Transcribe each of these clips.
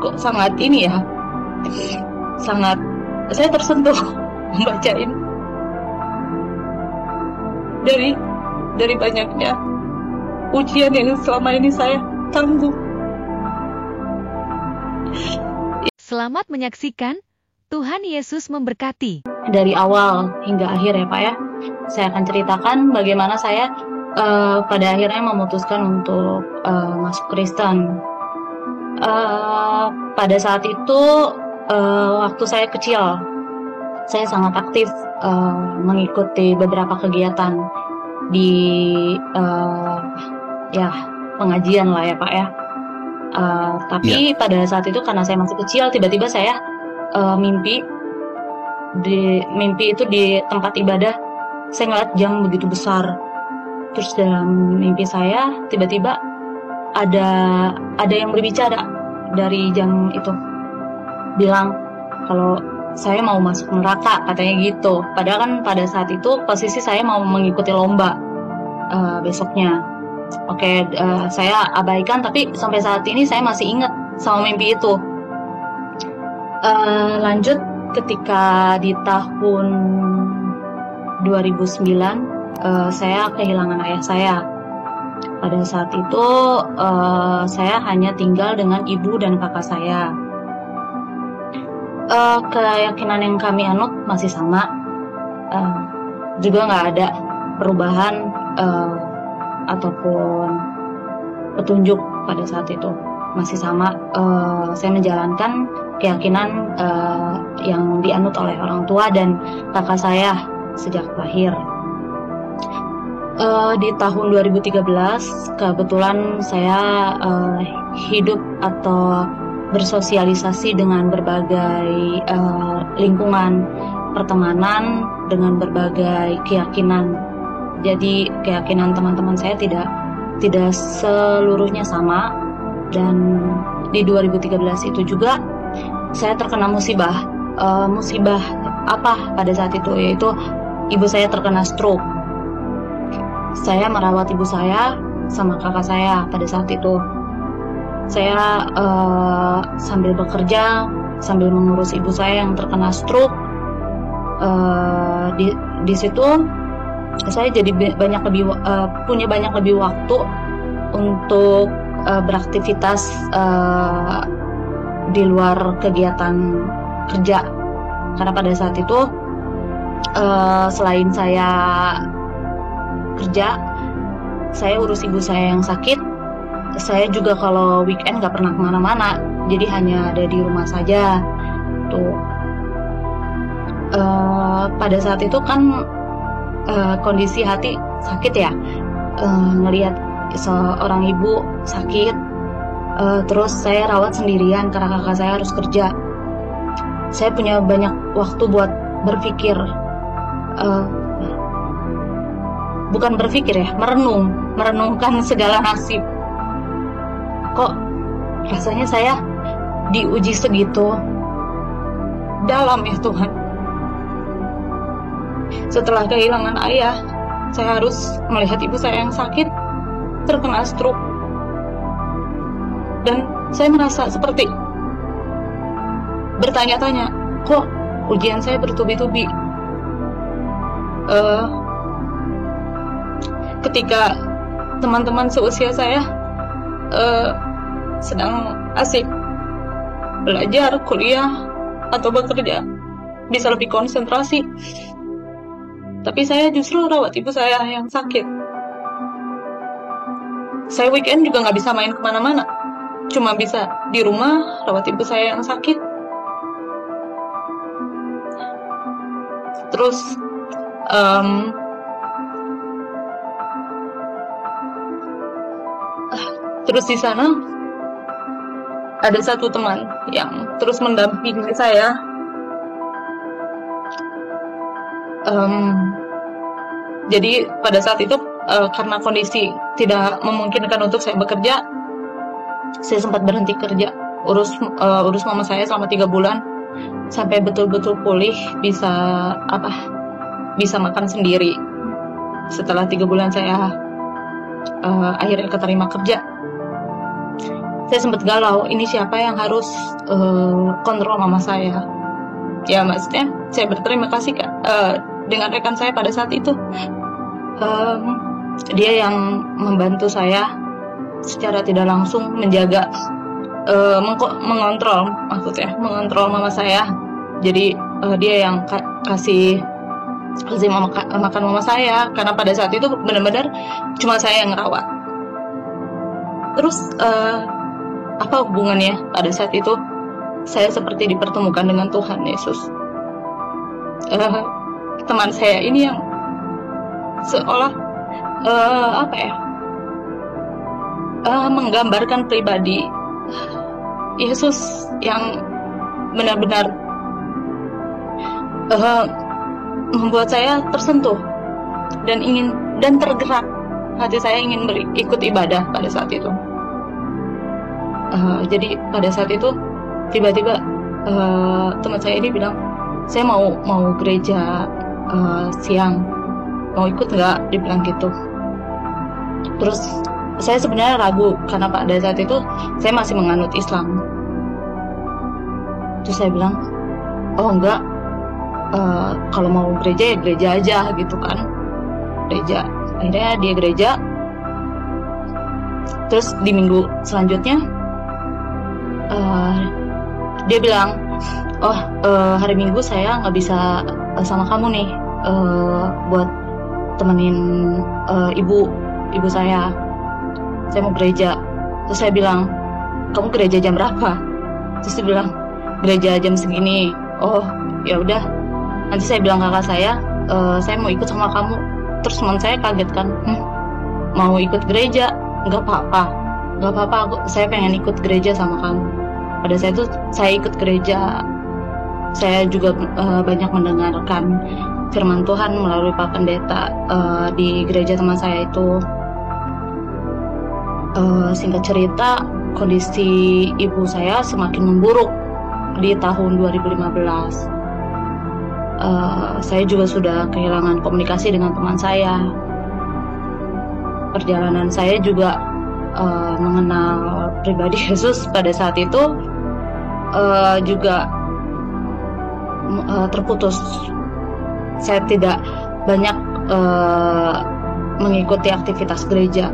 kok sangat ini ya, sangat saya tersentuh membacain dari banyaknya ujian yang selama ini saya tanggung. Selamat menyaksikan, Tuhan Yesus memberkati. Dari awal hingga akhir ya Pak ya, saya akan ceritakan bagaimana saya pada akhirnya memutuskan untuk masuk Kristen. Pada saat itu waktu saya kecil, saya sangat aktif mengikuti beberapa kegiatan di ya pengajian lah ya Pak ya. Tapi pada saat itu karena saya masih kecil, tiba-tiba saya mimpi itu di tempat ibadah. Saya ngeliat jam begitu besar. Terus dalam mimpi saya tiba-tiba ada yang berbicara dari jam itu, bilang kalau saya mau masuk neraka, katanya gitu. Padahal kan pada saat itu posisi saya mau mengikuti lomba besoknya. Oke, saya abaikan, tapi sampai saat ini saya masih ingat sama mimpi itu. Lanjut, ketika di tahun 2009 saya kehilangan ayah saya. Pada saat itu saya hanya tinggal dengan ibu dan kakak saya. Keyakinan yang kami anut masih sama, juga nggak ada perubahan ataupun petunjuk pada saat itu, masih sama. Saya menjalankan keyakinan yang dianut oleh orang tua dan kakak saya sejak lahir. Di tahun 2013 kebetulan saya hidup atau bersosialisasi dengan berbagai lingkungan pertemanan dengan berbagai keyakinan. Jadi keyakinan teman-teman saya tidak seluruhnya sama, dan di 2013 itu juga saya terkena musibah. Musibah apa pada saat itu? Yaitu ibu saya terkena stroke. Saya merawat ibu saya sama kakak saya pada saat itu. Saya sambil bekerja, sambil mengurus ibu saya yang terkena stroke. Di situ saya jadi punya banyak lebih waktu untuk beraktivitas di luar kegiatan kerja. Karena pada saat itu selain saya kerja, saya urus ibu saya yang sakit. Saya juga kalau weekend gak pernah kemana-mana, jadi hanya ada di rumah saja. Tuh. Pada saat itu kan kondisi hati sakit ya, ngelihat seorang ibu sakit, terus saya rawat sendirian karena kakak saya harus kerja. Saya punya banyak waktu buat berpikir, bukan berpikir ya, merenungkan segala nasib. Kok rasanya saya diuji segitu dalam ya Tuhan. Setelah kehilangan ayah, saya harus melihat ibu saya yang sakit, terkena stroke. Dan saya merasa seperti bertanya-tanya, kok ujian saya bertubi-tubi? Ketika teman-teman seusia saya sedang asik belajar, kuliah, atau bekerja, bisa lebih konsentrasi. Tapi saya justru rawat ibu saya yang sakit. Saya weekend juga nggak bisa main kemana-mana, cuma bisa di rumah rawat ibu saya yang sakit. Terus di sana ada satu teman yang terus mendampingi saya. Jadi pada saat itu karena kondisi tidak memungkinkan untuk saya bekerja, saya sempat berhenti kerja, urus mama saya selama 3 bulan sampai betul-betul pulih, bisa makan sendiri. Setelah 3 bulan saya akhirnya keterima kerja. saya sempat galau, ini siapa yang harus kontrol mama saya. Ya maksudnya saya berterima kasih dengan rekan saya pada saat itu. Dia yang membantu saya secara tidak langsung menjaga, mengontrol mengontrol mama saya. Jadi dia yang kasih makan mama saya, karena pada saat itu benar-benar cuma saya yang ngerawat. Terus apa hubungannya pada saat itu saya seperti dipertemukan dengan Tuhan Yesus. Teman saya ini yang seolah menggambarkan pribadi Yesus yang benar-benar membuat saya tersentuh dan tergerak. Hati saya ingin ikut ibadah pada saat itu. Jadi pada saat itu tiba-tiba teman saya ini bilang, saya mau gereja siang, mau ikut nggak? Dibilang gitu. Terus saya sebenarnya ragu karena pada saat itu saya masih menganut Islam. Terus saya bilang, oh enggak, kalau mau gereja ya gereja aja gitu kan, gereja. Akhirnya dia gereja. Terus di minggu selanjutnya dia bilang, oh hari Minggu saya nggak bisa sama kamu nih, buat temenin ibu saya mau gereja. Terus saya bilang, kamu gereja jam berapa? Terus dia bilang, gereja jam segini. Oh ya udah, nanti saya bilang kakak saya mau ikut sama kamu. Terus teman saya kaget kan, mau ikut gereja? Nggak apa-apa, saya pengen ikut gereja sama kamu. Pada saat itu saya ikut gereja. Saya juga banyak mendengarkan firman Tuhan melalui Pak Pendeta di gereja teman saya itu. Singkat cerita, kondisi ibu saya semakin memburuk di tahun 2015. Saya juga sudah kehilangan komunikasi dengan teman saya. Perjalanan saya juga mengenal pribadi Yesus pada saat itu juga terputus. Saya tidak banyak mengikuti aktivitas gereja.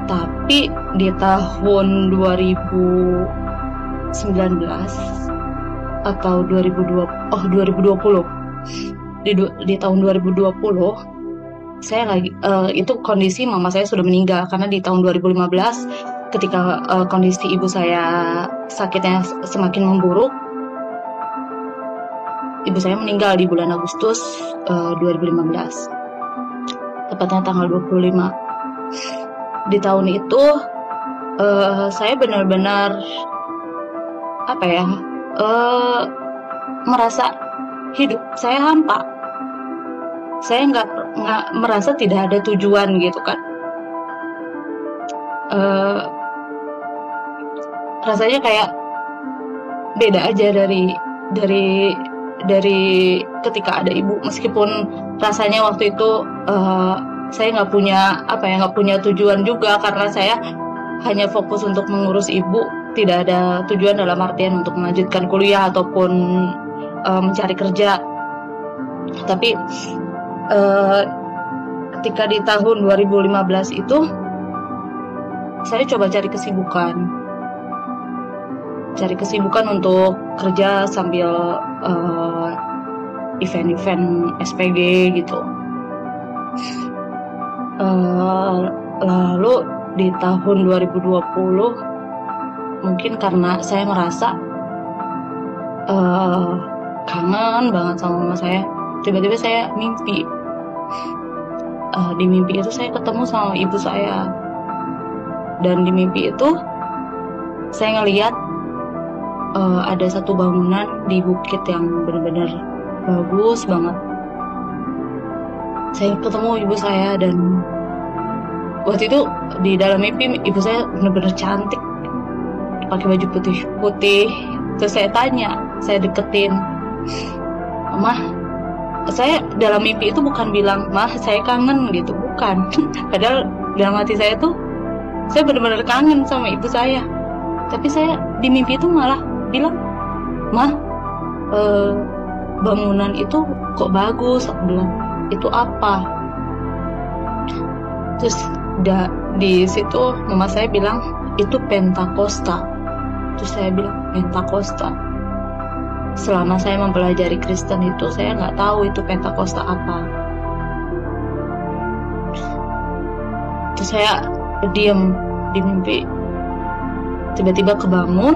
Tapi di tahun 2019 atau 2020 di tahun 2020 saya lagi itu kondisi mama saya sudah meninggal, karena di tahun 2015 ketika kondisi ibu saya sakitnya semakin memburuk, ibu saya meninggal di bulan Agustus 2015, tepatnya tanggal 25. Di tahun itu saya benar-benar merasa hidup saya hampa. Saya nggak merasa tidak ada tujuan gitu kan. Rasanya kayak beda aja dari ketika ada ibu. Meskipun rasanya waktu itu saya nggak punya tujuan juga, karena saya hanya fokus untuk mengurus ibu, tidak ada tujuan dalam artian untuk melanjutkan kuliah ataupun mencari kerja. Tapi ketika di tahun 2015 itu saya coba cari kesibukan untuk kerja sambil event-event SPG gitu. Lalu di tahun 2020 mungkin karena saya merasa kangen banget sama mama saya, tiba-tiba saya mimpi. Di mimpi itu saya ketemu sama ibu saya, dan di mimpi itu saya ngelihat ada satu bangunan di bukit yang benar-benar bagus banget. Saya ketemu ibu saya, dan waktu itu di dalam mimpi ibu saya benar-benar cantik, pakai baju putih-putih. Terus saya tanya, saya deketin, "Mama," saya dalam mimpi itu bukan bilang, "Mah, saya kangen," gitu, bukan. Padahal dalam hati saya tuh Saya benar-benar kangen sama ibu saya. Tapi saya di mimpi itu malah bilang, "Mah, bangunan itu kok bagus?" Aku bilang, "Itu apa?" Terus di situ mama saya bilang, "Itu Pentakosta." Terus saya bilang, "Pentakosta?" Selama saya mempelajari Kristen itu, saya nggak tahu itu Pentakosta apa. Terus saya diam di mimpi. Tiba-tiba kebangun.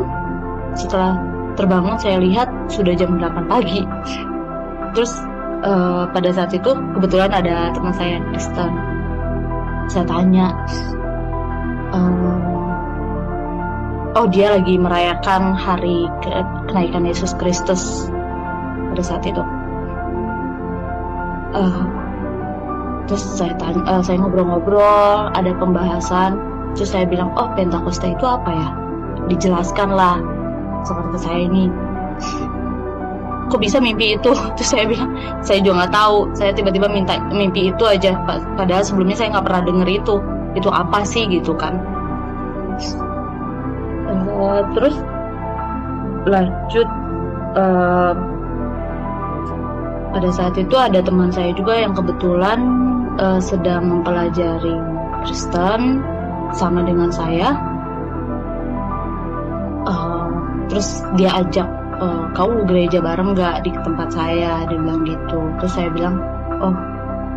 Setelah terbangun, saya lihat sudah jam 8 pagi. Terus pada saat itu kebetulan ada teman saya Kristen. Saya tanya, oh dia lagi merayakan hari kenaikan Yesus Kristus pada saat itu. Terus saya ngobrol-ngobrol, ada pembahasan. Terus saya bilang, "Oh, Pentakosta itu apa ya?" Dijelaskanlah seperti saya ini. "Kok bisa mimpi itu?" Terus saya bilang, "Saya juga nggak tahu. Saya tiba-tiba minta mimpi itu aja. Padahal sebelumnya saya nggak pernah dengar itu. Itu apa sih gitu kan?" Terus lanjut, pada saat itu ada teman saya juga yang kebetulan sedang mempelajari Kristen sama dengan saya. Terus dia ajak, "Kamu gereja bareng nggak di tempat saya?" Dia bilang gitu. Terus saya bilang, "Oh,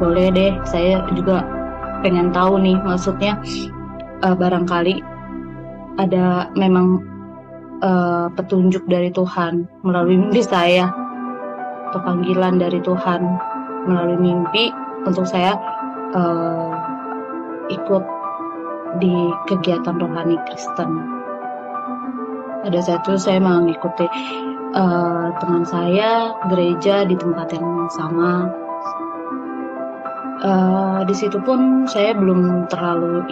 boleh deh. Saya juga pengen tahu nih, maksudnya barangkali ada memang petunjuk dari Tuhan melalui mimpi saya, atau panggilan dari Tuhan melalui mimpi untuk saya ikut di kegiatan rohani Kristen." Pada saat itu saya mengikuti teman saya gereja di tempat yang sama. Di situ pun saya belum terlalu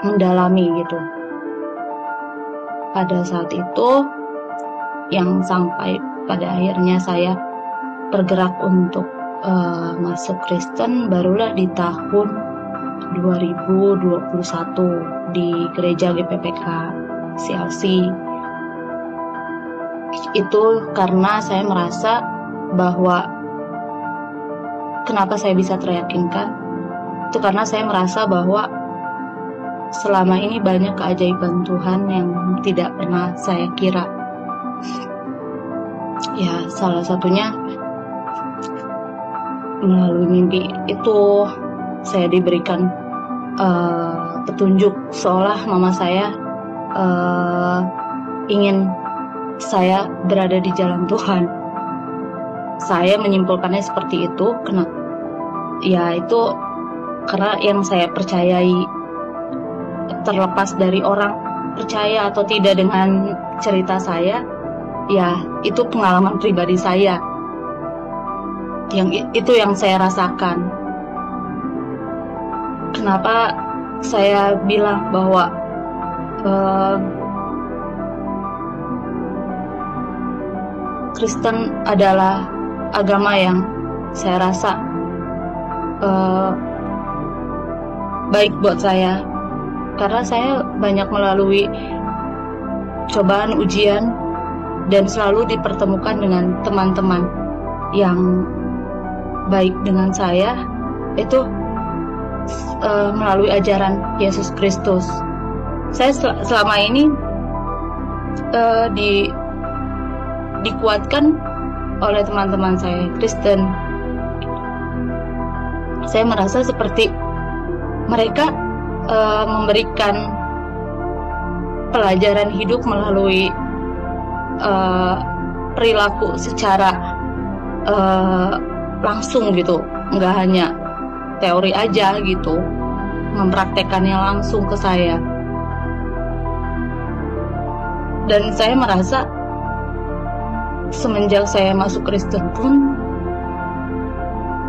mendalami gitu. Pada saat itu yang sampai pada akhirnya saya bergerak untuk masuk Kristen barulah di tahun 2021 di gereja GPPK CLC. Itu karena saya merasa bahwa kenapa saya bisa teryakinkan, itu karena saya merasa bahwa selama ini banyak keajaiban Tuhan yang tidak pernah saya kira. Ya, salah satunya melalui mimpi itu saya diberikan petunjuk seolah mama saya ingin saya berada di jalan Tuhan. Saya menyimpulkannya seperti itu. Ya, itu karena yang saya percayai, terlepas dari orang percaya atau tidak dengan cerita saya, ya itu pengalaman pribadi saya. Itu yang saya rasakan. Kenapa saya bilang bahwa Kristen adalah agama yang saya rasa baik buat saya, karena saya banyak melalui cobaan, ujian, dan selalu dipertemukan dengan teman-teman yang baik dengan saya, itu melalui ajaran Yesus Kristus. Saya selama ini dikuatkan oleh teman-teman saya Kristen. Saya merasa seperti mereka memberikan pelajaran hidup melalui perilaku secara langsung gitu, nggak hanya teori aja gitu, mempraktekannya langsung ke saya. Dan saya merasa semenjak saya masuk Kristen pun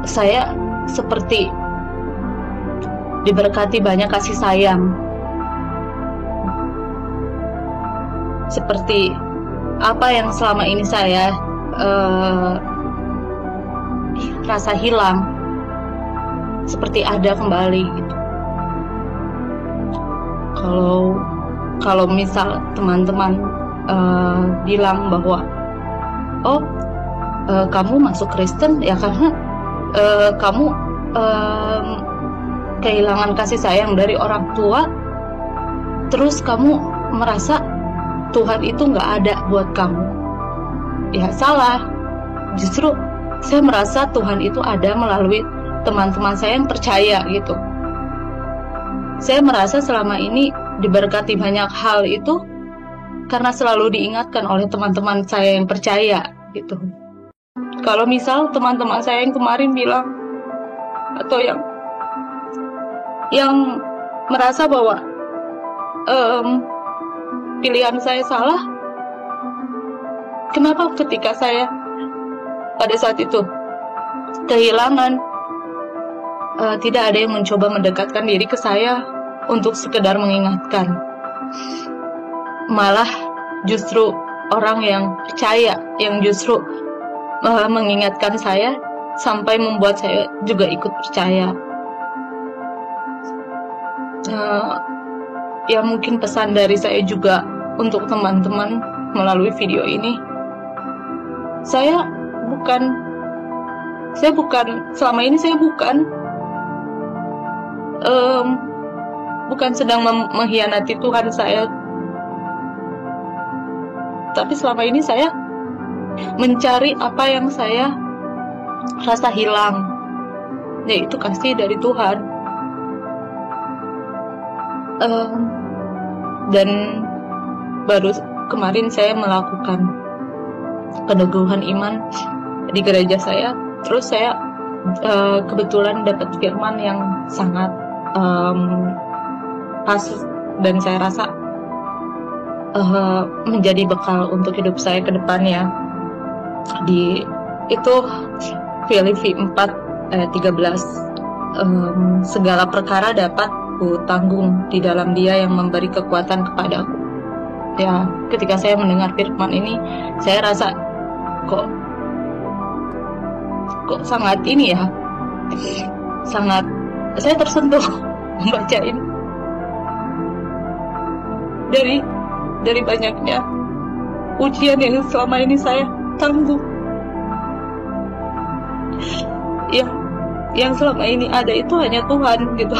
saya seperti diberkati banyak kasih sayang. Seperti apa yang selama ini saya rasa hilang, seperti ada kembali gitu. Kalau misal teman-teman bilang bahwa kamu masuk Kristen ya karena kamu kehilangan kasih sayang dari orang tua, terus kamu merasa Tuhan itu nggak ada buat kamu. Ya salah. Justru saya merasa Tuhan itu ada melalui teman-teman saya yang percaya gitu. Saya merasa selama ini diberkati banyak hal itu karena selalu diingatkan oleh teman-teman saya yang percaya gitu. Kalau misal teman-teman saya yang kemarin bilang atau yang merasa bahwa pilihan saya salah, kenapa ketika saya pada saat itu kehilangan, tidak ada yang mencoba mendekatkan diri ke saya untuk sekedar mengingatkan. Malah justru orang yang percaya yang justru mengingatkan saya sampai membuat saya juga ikut percaya. Ya mungkin pesan dari saya juga untuk teman-teman melalui video ini, saya bukan selama ini saya bukan sedang mengkhianati Tuhan saya, tapi selama ini saya mencari apa yang saya rasa hilang, yaitu kasih dari Tuhan. Dan baru kemarin saya melakukan peneguhan iman di gereja saya. Terus saya kebetulan dapat firman yang sangat pas dan saya rasa menjadi bekal untuk hidup saya ke depannya. Itu Filipi 4 ayat 13. Segala perkara dapat ku tanggung di dalam Dia yang memberi kekuatan kepadaku. Ya, ketika saya mendengar firman ini, saya rasa kok sangat ini ya, sangat saya tersentuh membaca ini. Dari banyaknya ujian yang selama ini saya tanggung, yang selama ini ada itu hanya Tuhan gitu.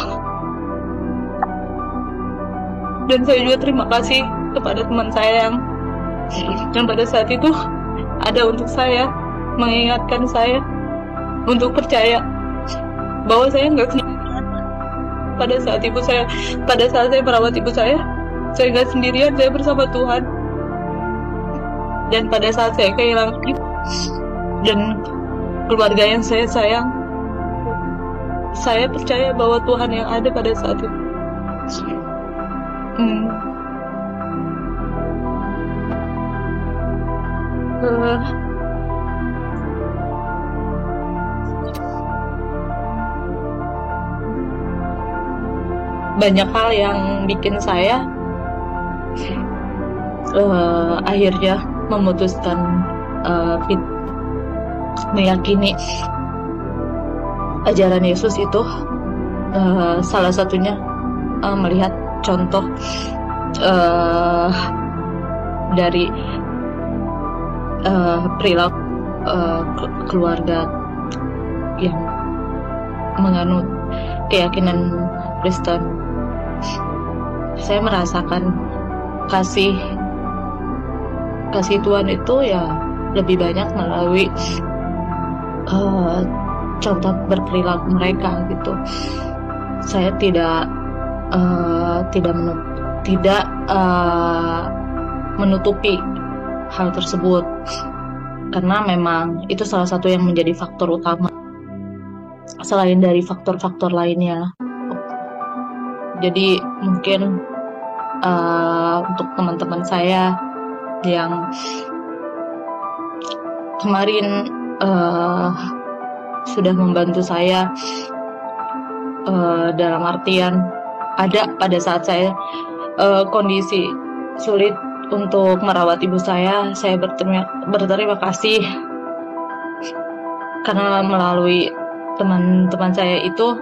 Dan saya juga terima kasih kepada teman saya yang pada saat itu ada untuk saya, mengingatkan saya untuk percaya bahwa saya nggak sendirian. Pada saat saya merawat ibu saya nggak sendirian, saya bersama Tuhan. Dan pada saat saya kehilangan ibu dan keluarga yang saya sayang, saya percaya bahwa Tuhan yang ada pada saat itu. Banyak hal yang bikin saya akhirnya memutuskan meyakini ajaran Yesus itu. Salah satunya melihat contoh dari perilaku keluarga yang menganut keyakinan Kristen. Saya merasakan kasih Tuhan itu ya lebih banyak melalui contoh berperilaku mereka gitu. Saya tidak menutupi hal tersebut karena memang itu salah satu yang menjadi faktor utama selain dari faktor-faktor lainnya. Jadi mungkin untuk teman-teman saya yang kemarin sudah membantu saya dalam artian ada pada saat saya kondisi sulit untuk merawat ibu saya berterima kasih karena melalui teman-teman saya itu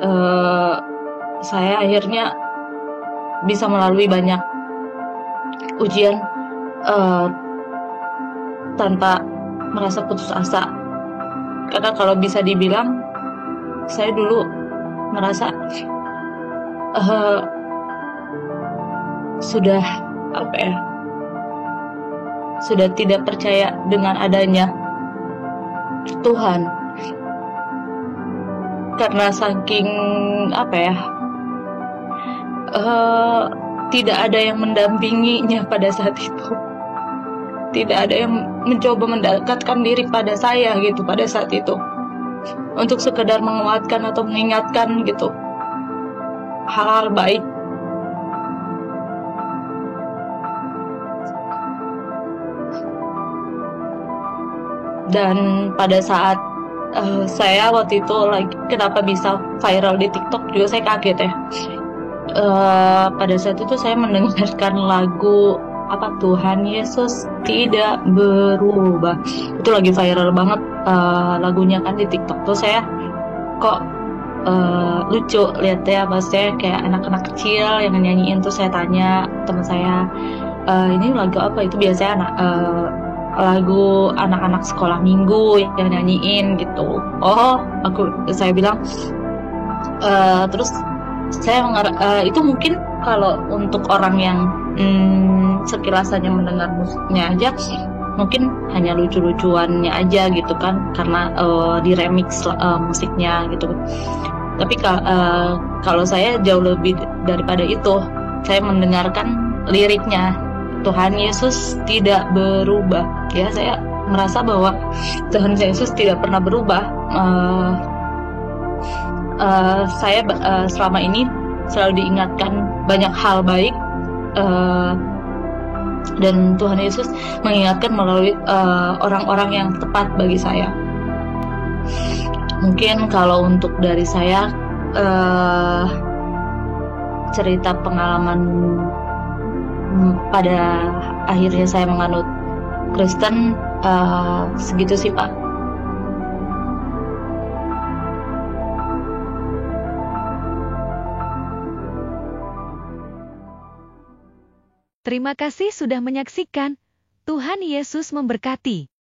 eh, saya akhirnya bisa melalui banyak ujian eh, tanpa merasa putus asa. Karena kalau bisa dibilang, saya dulu merasa eh, sudah sudah tidak percaya dengan adanya Tuhan, karena saking eh, tidak ada yang mendampinginya pada saat itu, tidak ada yang mencoba mendekatkan diri pada saya gitu pada saat itu, untuk sekedar menguatkan atau mengingatkan gitu hal-hal baik. Dan pada saat saya waktu itu lagi, kenapa bisa viral di TikTok juga saya kaget ya. Pada saat itu saya mendengarkan lagu Tuhan Yesus Tidak Berubah. Itu lagi viral banget lagunya kan di TikTok tuh. Saya kok lucu lihat ya, maksudnya kayak anak-anak kecil yang nyanyiin tuh. Saya tanya teman saya, ini lagu apa? Itu biasanya lagu anak-anak sekolah minggu yang nyanyiin gitu. Saya bilang, terus saya itu mungkin kalau untuk orang yang sekilas hanya mendengar musiknya aja, mungkin hanya lucu-lucuannya aja gitu kan, karena di remix musiknya gitu. Tapi kalau saya jauh lebih daripada itu, saya mendengarkan liriknya. Tuhan Yesus tidak berubah. Ya, saya merasa bahwa Tuhan Yesus tidak pernah berubah. Saya selama ini selalu diingatkan banyak hal baik, dan Tuhan Yesus mengingatkan melalui orang-orang yang tepat bagi saya. Mungkin kalau untuk dari saya, cerita pengalaman pada akhirnya saya menganut Kristen, segitu sih Pak. Terima kasih sudah menyaksikan. Tuhan Yesus memberkati.